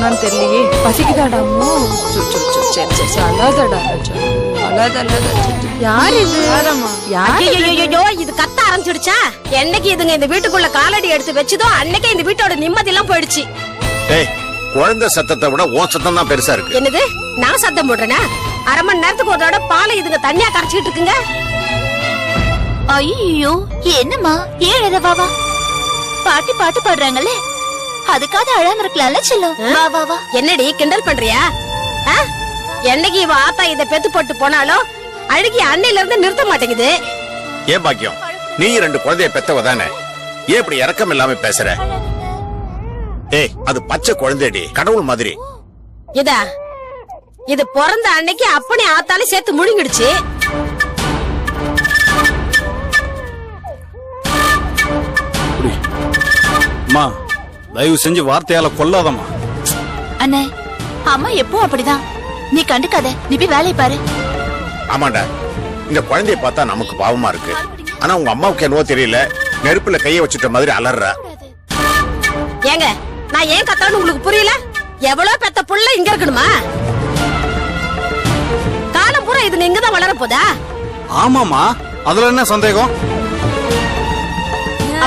சொன்னான்னு தெரியலையே. பசிக்குதாடா அம்மு? சரி சரி சரி, அழாதடா ராஜா, அழாத. யார் இது? ஐயோ, இது கத்த ஆரம்பிச்சிடுச்சா? என்னைக்கு இதுங்க இந்த வீட்டுக்குள்ள காலடி எடுத்து வச்சதோ அன்னைக்கு இந்த வீட்டோட நிம்மதி எல்லாம் போயிடுச்சு. குழந்தை சத்தத்தை விட ஓ சத்தம் தான் பெருசா இருக்கு. என்னது, நான் சத்தம் போடுறேனா? அரை மணி நேரத்துக்கு ஒரு தடவை பாலை இதுங்க தண்ணியா கரைச்சிட்டு இருக்குங்க. ஐயோ, என்னம்மா ஏழரவாவா? பாட்டி பாட்டு பாடுறாங்களே, அதுக்காக அழாம இருக்கலாம்ல செல்லம். வா வா வா. என்னடி கிண்டல் பண்றியா? என்னைக்கு இவ ஆத்தா இத பெத்து போட்டு போனாலும் அழுகி அன்னையில இருந்து நிறுத்த மாட்டேங்குது. ஏன் பாக்கியம், நீ 2 குழந்தைய பெத்தவ தானே, ஏன் இப்படி இரக்கம் இல்லாம பேசுற? அது பச்சை குழந்தைடி, கடவுள் மாதிரி. இது பிறந்த அன்னைக்கு அப்பனே ஆத்தாலும் சேர்த்து முழுங்கிடுச்சு. அம்மா, தயவு செஞ்சு வார்த்தையால கொல்லாதம்மா. அண்ணே, அம்மா எப்போ அப்படிதான், நீ கண்டுக்காத, நீ போய் வேலையை பாரு. ஆமாண்டா, இந்த குழந்தைய பார்த்தா நமக்கு பாவமா இருக்கு. ஆனா உங்க அம்மாவுக்கு என்னவோ தெரியல, நெருப்புல கைய வச்சுட்ட மாதிரி அலறா. ஏங்க, நான் ஏன் கத்தான்னு உங்களுக்கு புரியல? எவ்வளவு பெத்த புள்ள இங்க இருக்கணுமா? காலம் பூரா இதுங்க இங்கதான் வளர போதா? ஆமாமா, அதுல என்ன சந்தேகம்?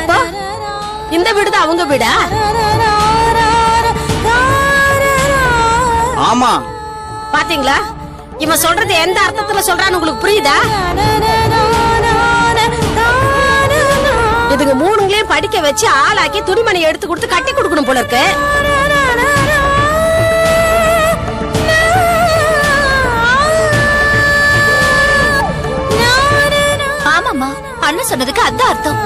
அப்போ இந்த வீடுதான் அவங்க வீடா? ஆமா. பாத்தீங்களா, இவன் சொல்றது எந்த அர்த்தத்துல சொல்றான்னு உங்களுக்கு புரியுதா? இதுங்க 3ங்களையும் படிக்க வச்சு ஆளாக்கி துணிமணி எடுத்து கொடுத்து கட்டி கொடுக்கணும் போல இருக்கு. ஆமாமா, அண்ணன் சொன்னதுக்கு அதான் அர்த்தம்.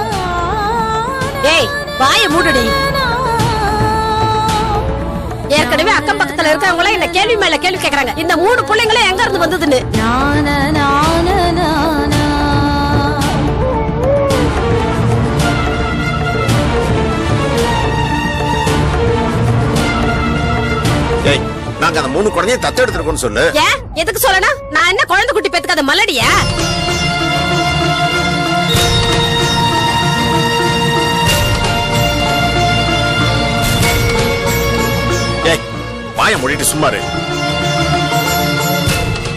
ஏய், வாயை மூடுடி. ஏற்கனவே அக்கம் பக்கத்துல இருக்கவங்க இந்த கேள்வி மேல கேள்வி கேக்குறாங்க, இந்த 3 பிள்ளைங்களும் எங்க இருந்து வந்ததுன்னு. நாங்க அந்த 3 குழந்தைய தத்து எடுத்துருக்கோம் சொல்லு. ஏன், எதுக்கு சொல்லணும்? நான் என்ன குழந்தை குட்டி பெத்துக்காத மலடியா? வாயை மூடிட்டு சும்மா இரு.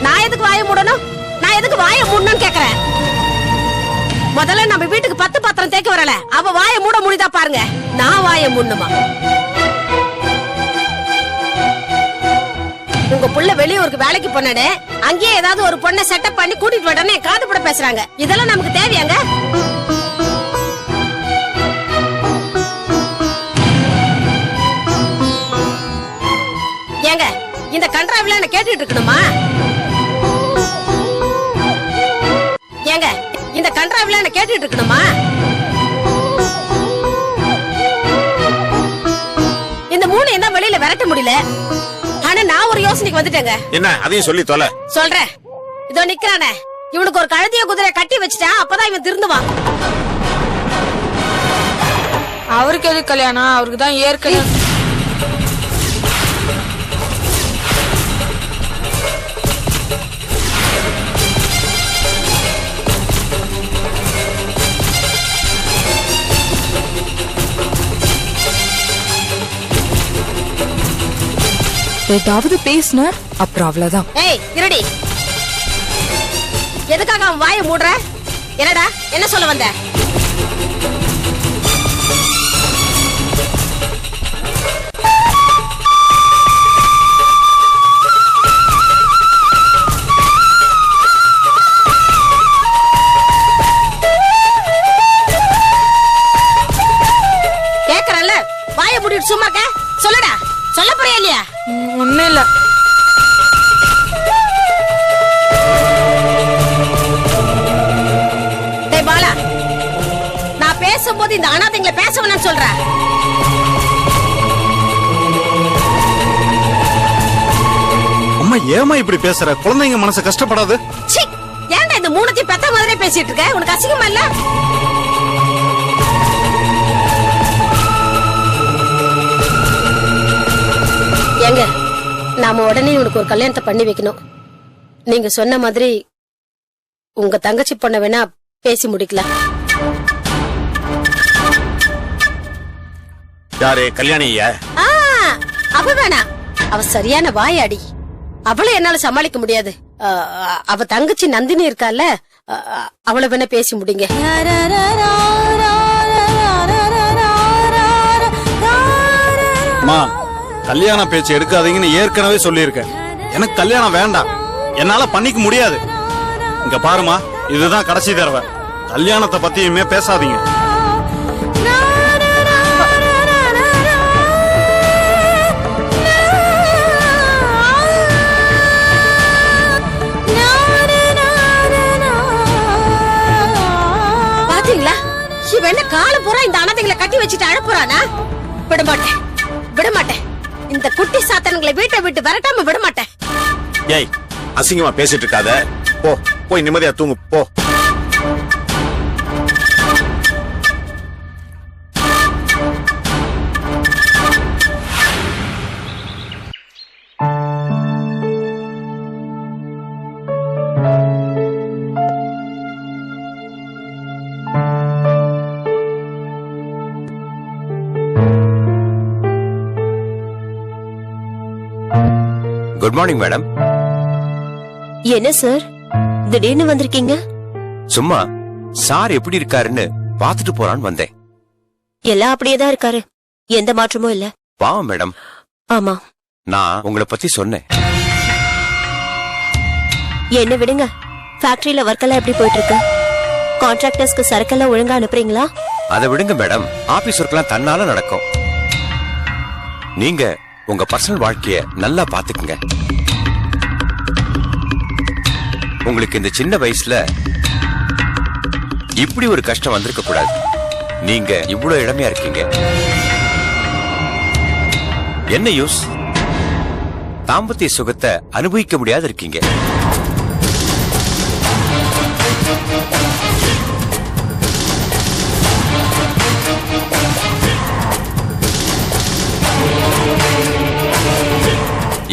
நான் எதுக்கு வாயை மூடணும்? நான் எதுக்கு வாயை மூடணும்னு கேக்குறேன். முதல்ல நம்ம வீட்டுக்கு 10 பாத்திரம் தேய்க்க வரல, அவ வாயை மூட முடியுதா பாருங்க. நான் வாயை மூடணுமா? உங்க புள்ள வெளியூருக்கு வேலைக்கு போனே, அங்கேயே ஏதாவது ஒரு பொண்ணை செட்டப் பண்ணி கூட்டிட்டு வரனே காது பட பேசுறாங்க. இதெல்லாம் நமக்கு தேவையாங்க? ஏங்க, இந்த கன்றாவில என்ன கேட்டுட்டு இருக்கணுமா? ஏங்க, இந்த கன்றாவில என்ன கேட்டுட்டு இருக்கணுமா? இந்த 3 தான் வெளியில விரட்ட முடியல. ஆனா நான் ஒரு யோசனைக்கு வந்துட்டேங்க. என்ன, அதையும் சொல்லி தொலை. சொல்றேன். இதோ நிக்கிறானே, இவனுக்கு ஒரு கழுதிய குதிரை கட்டி வச்சுட்டா அப்பதான் இவன் திருந்துவான். அவருக்கு எது கல்யாணம்? அவருக்கு தான் ஏற்கனவே. ஏதாவது பேசினார் அப்புறம் அவ்வளவுதான். ஏய் இருடி, எதுக்காக அவன் வாயை மூடுற? என்னடா, என்ன சொல்ல வந்த? கேக்குறல்ல, வாயை மூடிட்டு சும்மா இருக்க. சொல்லுடா, சொல்ல போறியா இல்லையா? ஒண்ணும் இல்ல. டேய் பாலா, நான் பேசும்போது இந்த அனாதைங்களை பேச வேணாம்னு சொல்றேன். அம்மா, ஏமா இப்படி பேசுற? குழந்தைங்க மனசு கஷ்டப்படாது? சீ, ஏன்டா இந்த 3த்தையும் பெத்த மாதிரியே பேசிட்டு இருக்க? உனக்கு அசிங்கமா இல்ல? ஏங்க, நாம உடனே உனக்கு ஒரு கல்யாணத்தை பண்ணி வைக்கணும். நீங்க சொன்ன மாதிரி உங்க தங்கச்சி பொண்ண வேணா பேசி முடிக்கலாம். யாரு? கல்யாணியா? அப்ப வேணா, அவ சரியான வாயாடி. அவளை என்னால சமாளிக்க முடியாது. அவ தங்கச்சி நந்தினி இருக்கால, அவளை வேணா பேசி முடிங்க. அம்மா, கல்யாண பேச்சு எடுக்காதீங்கன்னு ஏற்கனவே சொல்லியிருக்கேன். எனக்கு கல்யாணம் வேண்டாம், என்னால பண்ணிக்க முடியாது. இங்க பாருமா, இதுதான் கடைசி தடவை. கல்யாணத்தை பத்தியுமே பேசாதீங்க. பாத்தீங்களா, இவன் என்ன காலம் பூரா இந்த அனாதைகளை கட்டி வச்சுட்டு அழப்புறானா? விட மாட்டேன், விட மாட்டேன். இந்த குட்டி சாத்தன்களை வீட்டை விட்டு விரட்டாம விட மாட்டேன். ஏய், அசிங்கமா பேசிட்டு இருக்காத. போ, போய் நிம்மதியா தூங்கு போ. Good morning madam. என்ன சார் திடீர்னு வந்திருக்கீங்க? சும்மா சார் எப்படி இருக்காருன்னு பாத்துட்டு போறான்னு வந்தேன். எல்லாம் அப்படியேதான் இருக்காரு, எந்த மாற்றமும் இல்ல. பாவம் மேடம். ஆமா, நான் உங்களை பத்தி சொன்னேன். என்ன விடுங்க. ஃபேக்டரியில ஒர்க் எல்லாம் எப்படி போயிட்டு இருக்கு? கான்ட்ராக்டர்ஸ்க்கு சரக்கெல்லாம் ஒழுங்கா அனுப்புறீங்களா? அதை விடுங்க மேடம், ஆபீஸ் ஒர்க்லாம் தன்னால நடக்கும். நீங்க உங்க பர்சனல் வாழ்க்கைய நல்லா பாத்துக்குங்க. உங்களுக்கு இந்த சின்ன வயசுல இப்படி ஒரு கஷ்டம் வந்திருக்க கூடாது. நீங்க இவ்வளவு இளமையா இருக்கீங்க. என்ன யூஸ்? தாம்பத்திய சுகத்தை அனுபவிக்க முடியாது இருக்கீங்க.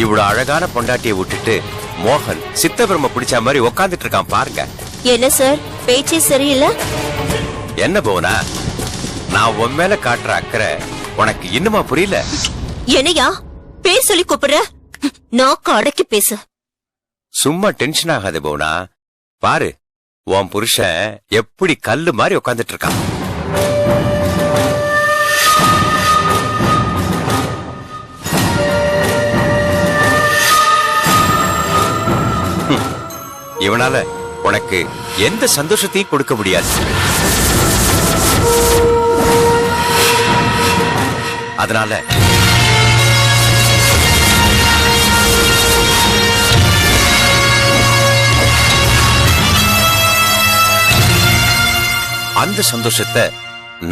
இவ்வளவு அழகான பொண்டாட்டியை விட்டுட்டு மோகன் சித்தபிரம பிடிச்ச மாதிரி உக்காந்துட்டு இருக்கான் பாருங்க. என்ன சார் பேச்சே சரியில்லை? என்ன போனா, நான் உன் மேல காட்டுற அக்கறை உனக்கு இன்னுமா புரியல? என்னையா பேர் சொல்லி கூப்பிடுற? நான் அடக்கி பேசு. சும்மா டென்ஷன் ஆகாது போனா. பாரு, உன் புருஷன் எப்படி கல்லு மாதிரி உக்காந்துட்டு இருக்கான். இவனால உனக்கு எந்த சந்தோஷத்தையும் கொடுக்க முடியாது. அதனால அந்த சந்தோஷத்தை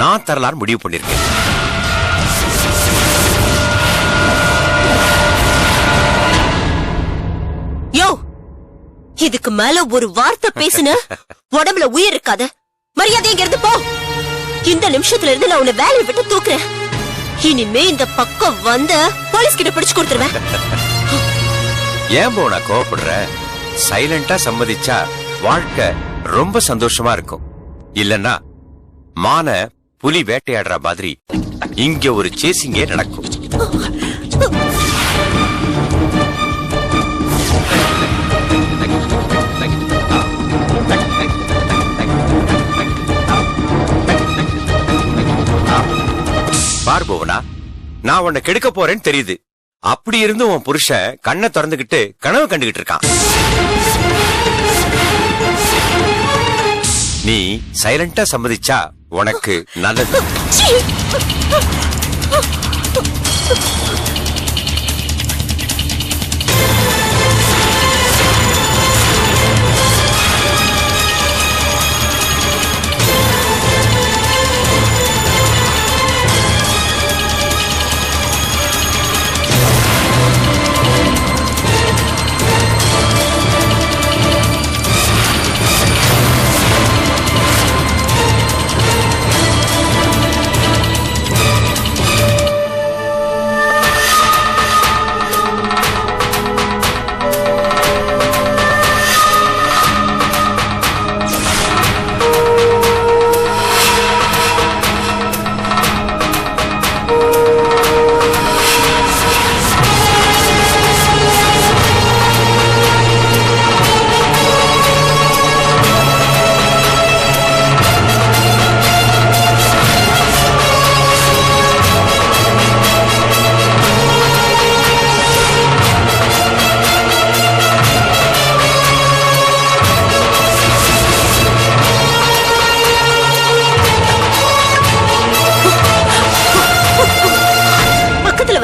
நான் தரலான்னு முடிவு பண்ணிருக்கேன். யோ, இதுக்கு மேல ஒரு வார்த்தை பேசுன உடம்புல உயிர் இருக்காது. மரியாதை இங்க இருந்து போ. இந்த நிமிஷத்துல இருந்து நான் உன்னை வேலையை விட்டு தூக்குறேன். இனிமே இந்த பக்கம் வந்த போலீஸ் கிட்ட பிடிச்சு கொடுத்துருவேன். ஏன் போனா கோவப்படுற? சைலண்டா சம்மதிச்சா வாழ்க்கை ரொம்ப சந்தோஷமா இருக்கும். இல்லன்னா மான புலி வேட்டையாடுற மாதிரி இங்க ஒரு சேசிங்கே நடக்கும். பார்போவனா, நான் உன்னை கெடுக்க போறேன்னு தெரியுது. அப்படி இருந்து உன் புருஷன் கண்ணை திறந்துகிட்டு கனவு கண்டுகிட்டு இருக்கான். நீ சைலண்டா சம்மதிச்சா உனக்கு நல்லது.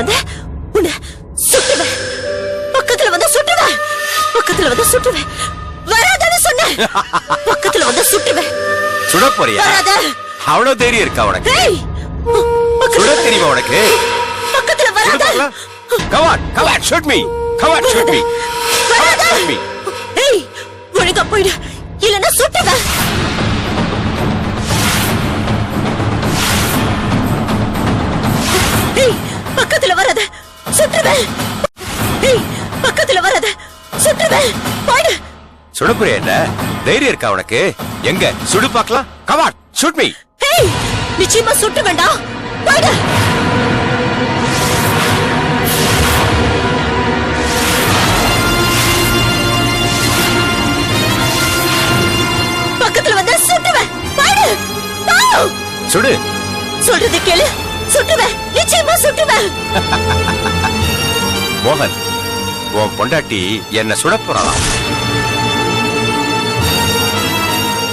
வந்து உன்னை சுட்டுவேன். பக்கத்துல வந்து சுட்டுவேன். பக்கத்துல வந்து சுட்டுவேன். வராதன்னு சொன்னேன். பக்கத்துல வந்து சுட்டுவேன். சுட போறியா? வராத. அவ்வளவு தைரியம் இருக்கா உனக்கு? ஏய், சுட தெரியுமா உனக்கு? பக்கத்துல வராத. Come on, come on, shoot me. Come on, shoot me. வராத. Shoot me. ஏய், ஒழுங்கா போயிடு. இல்லன்னா சுட்டுவேன். ஏய், பக்கத்துல வராத. சுட்டுவேன். ஏய், பக்கத்துல வராத. சுட்டுவேன். போயிடு. சுட போறியா என்ன? தைரியம் இருக்கா உனக்கு? எங்க சுடு பார்க்கலாம். Come on, shoot me. ஏய், நிச்சயமா சுட்டு வேண்டாம். போயிடு. பக்கத்துல வந்தா சுட்டுவேன். போயிடு. போ. சுடு. சொல்றது கேளு. சுட்டுவேன். நிச்சயமா சுட்டுவேன். மோகன், உன் பொண்டாட்டி என்ன சுட போறாளாம்.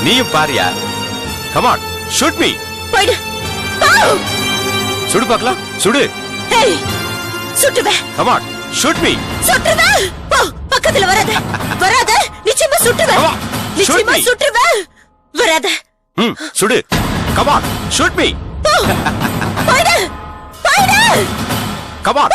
நீயும் பாரியா? Come on, shoot me. போயிடு. போ. சுடு பார்க்கலாம். சுடு. ஏய், சுட்டுவேன். Come on, shoot me. சுட்டுவேன். போ. பக்கத்துல வராத. வராத. நிச்சயமா சுட்டுவேன். Come on, shoot நிச்சயமா me. சுட்டுவேன். வராத. சுடு. Come on, shoot me. போ. போயிடு. போயிடு. Come on.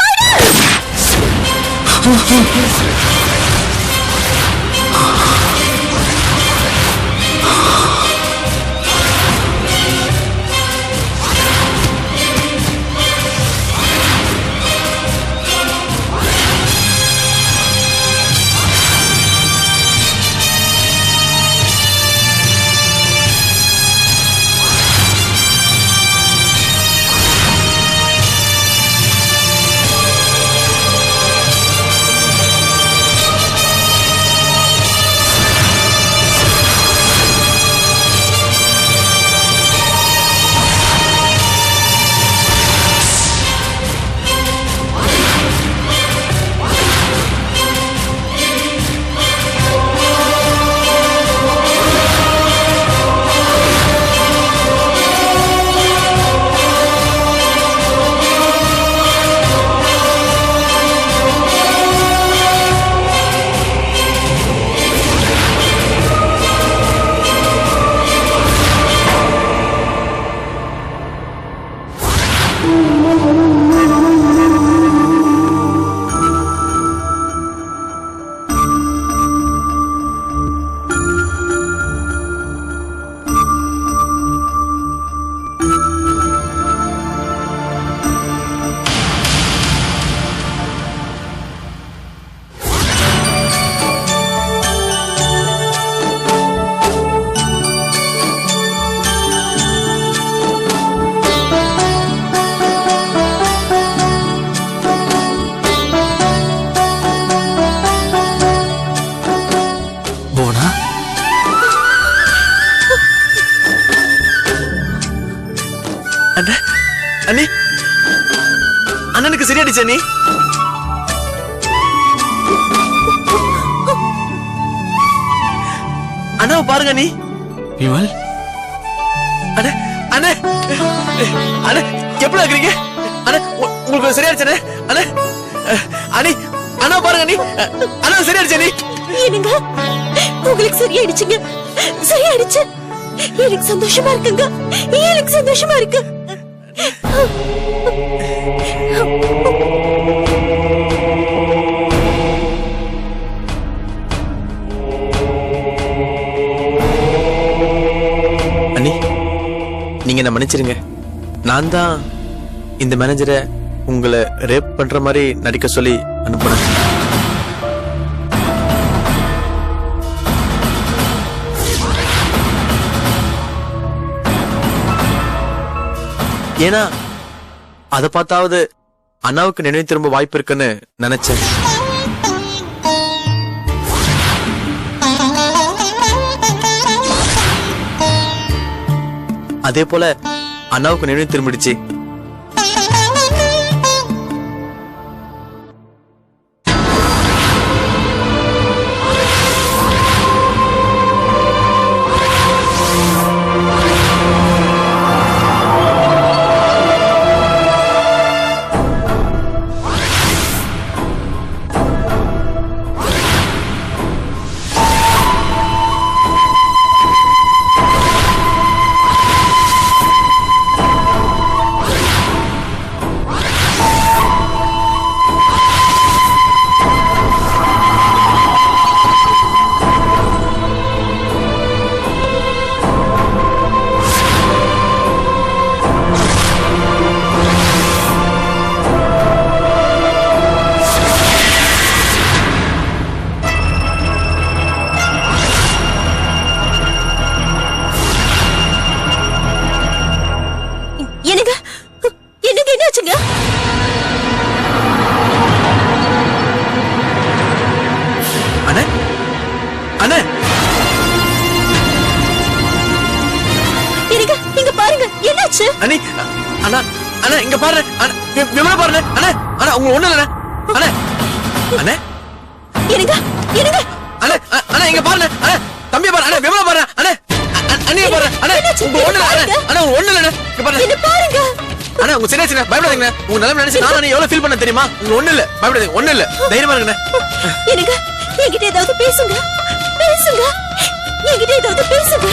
அண்ணே, அண்ணனுக்கு சரியாடிச்சு அண்ணே. அண்ணாவை பாருங்க அண்ணி. விமல், அண்ணே அண்ணே அண்ணே எப்படி இருக்கிறீங்க அண்ணே? உங்களுக்கு சரியாடிச்சு அண்ணே. அண்ணே அண்ணி, அண்ணா பாருங்க அண்ணி. அண்ணா சரியாடிச்சு அண்ணி. என்னங்க உங்களுக்கு சரியாயிடுச்சுங்க? சரியாயிடுச்சு. எனக்கு சந்தோஷமா இருக்குங்க. எனக்கு சந்தோஷமா இருக்கு. அண்ணி, நீங்க என்ன மன்னிச்சிருங்க. நான் தான் இந்த மேனேஜரை உங்களை ரேப் பண்ற மாதிரி நடிக்க சொல்லி அனுப்புனேன். ஏன்னா அத பார்த்தாவது அண்ணாவுக்கு நினைவு திரும்ப வாய்ப்பு இருக்குன்னு நினைச்சேன். அதே போல அண்ணாவுக்கு நினைவு திரும்பிடுச்சு. அண்ணி அண்ணா அண்ணா இங்க பாரு விமலா பாருண்ணே அண்ணா அண்ணா உங்க ஒண்ணு இல்லண்ணே அண்ணே அண்ணே இருங்க இருங்க அண்ணே அண்ணா இங்க பாருண்ணே அண்ணே தம்பியை பாரு அண்ணே விமலா பாரு அண்ணே அண்ணியை பாரு அண்ணே உங்க ஒண்ணு இல்ல அண்ணே உங்க ஒண்ணு இல்லண்ணே இங்க பாருங்க என்ன பாருங்க அண்ணா உங்க சரியாச்சுண்ணே பயப்படாதீங்க உங்க நிலைமை நினைச்சு நான் எவ்வளவு ஃபீல் பண்ண தெரியுமா உங்க ஒண்ணு இல்ல பயப்படாதீங்க ஒண்ணு இல்ல தைரியமா இருங்கண்ணே இருங்க என்கிட்ட ஏதாவது பேசுங்க பேசுங்க என்கிட்ட ஏதாவது பேசுங்க